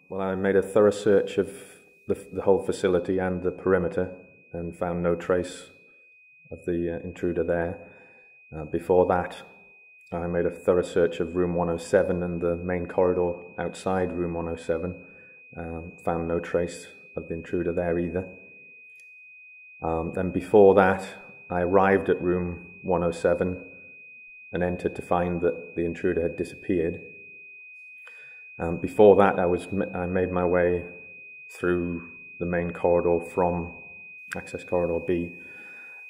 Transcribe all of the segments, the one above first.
Well, I made a thorough search of the whole facility and the perimeter and found no trace of the intruder there. Before that, I made a thorough search of room 107 and the main corridor outside room 107. Found no trace of the intruder there either. Then before that, I arrived at room 107 and entered to find that the intruder had disappeared. Before that, I made my way through the main corridor from access corridor B,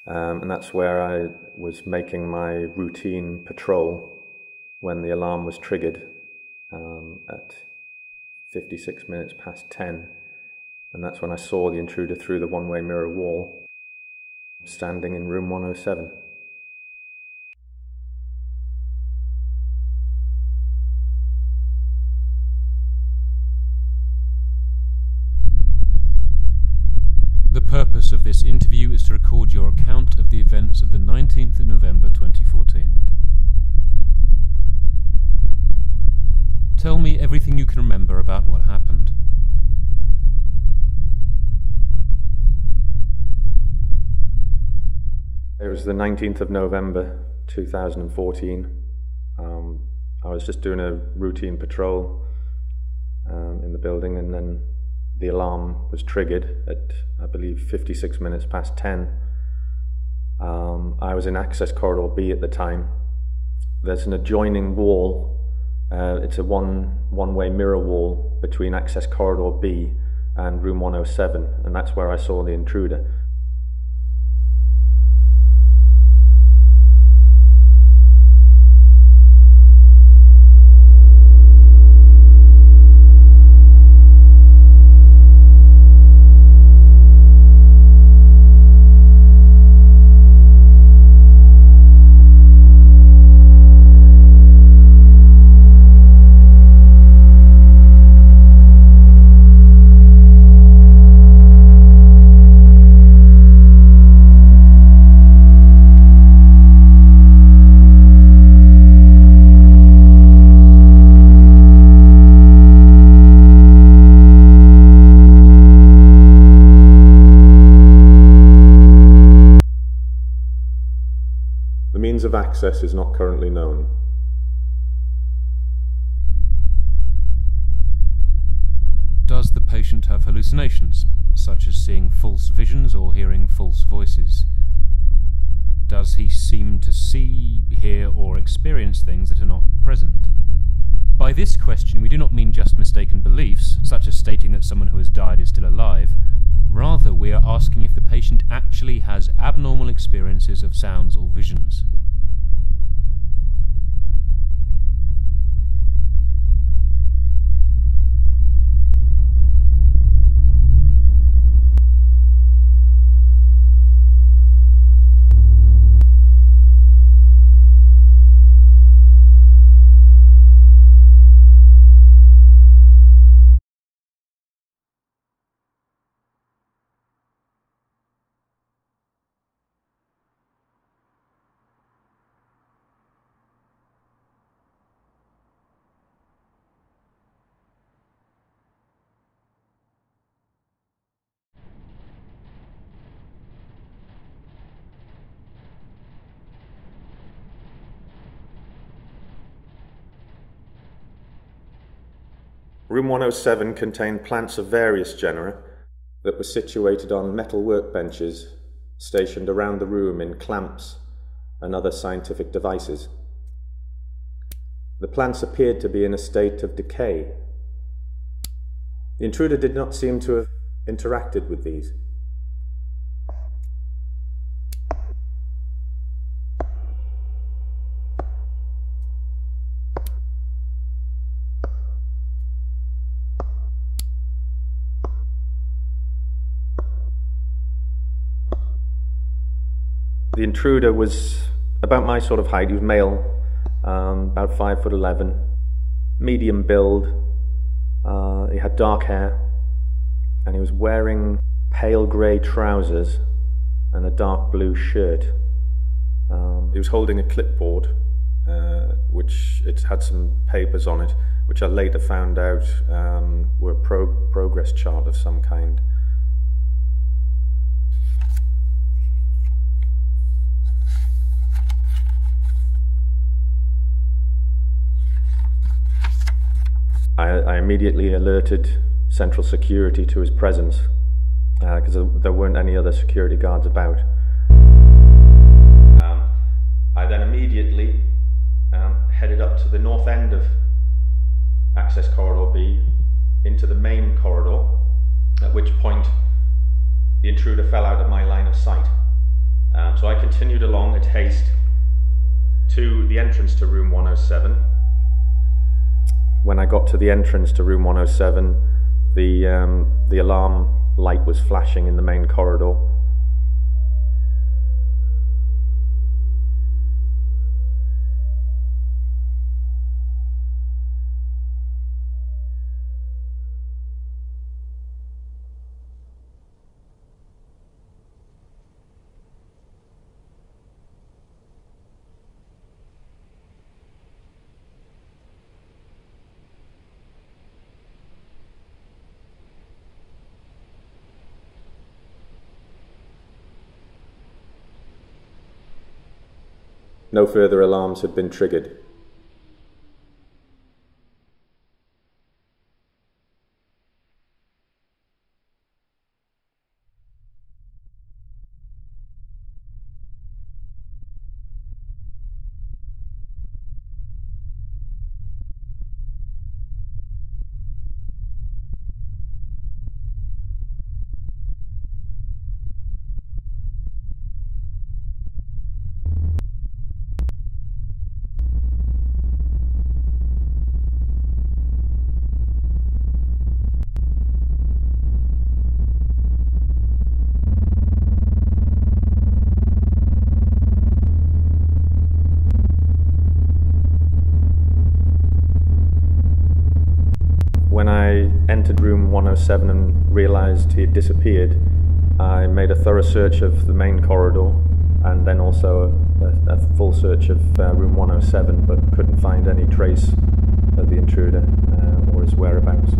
and that's where I was making my routine patrol when the alarm was triggered at 56 minutes past 10, and that's when I saw the intruder through the one-way mirror wall, standing in room 107. The purpose of this interview is to record your account of the events of the 19th of November 2014. Tell me everything you can remember about what happened. It was the 19th of November 2014. I was just doing a routine patrol in the building, and then the alarm was triggered at, I believe, 56 minutes past 10. I was in access corridor B at the time. There's an adjoining wall. It's a one-way mirror wall between access corridor B and room 107, and that's where I saw the intruder. The means of access is not currently known. Does the patient have hallucinations, such as seeing false visions or hearing false voices? Does he seem to see, hear, or experience things that are not present? By this question, we do not mean just mistaken beliefs, such as stating that someone who has died is still alive. Rather, we are asking if the patient actually has abnormal experiences of sounds or visions. Room 107 contained plants of various genera that were situated on metal workbenches stationed around the room in clamps and other scientific devices. The plants appeared to be in a state of decay. The intruder did not seem to have interacted with these. The intruder was about my sort of height. He was male, about 5'11", medium build. He had dark hair, and he was wearing pale grey trousers and a dark blue shirt. He was holding a clipboard, which which it had some papers on it, which I later found out were a progress chart of some kind. I immediately alerted Central Security to his presence, because there weren't any other security guards about. I then immediately headed up to the north end of Access Corridor B into the main corridor, at which point the intruder fell out of my line of sight. So I continued along at haste to the entrance to room 107. When I got to the entrance to room 107, the alarm light was flashing in the main corridor. No further alarms had been triggered. When I entered room 107 and realised he had disappeared, I made a thorough search of the main corridor and then also a full search of room 107, but couldn't find any trace of the intruder or his whereabouts.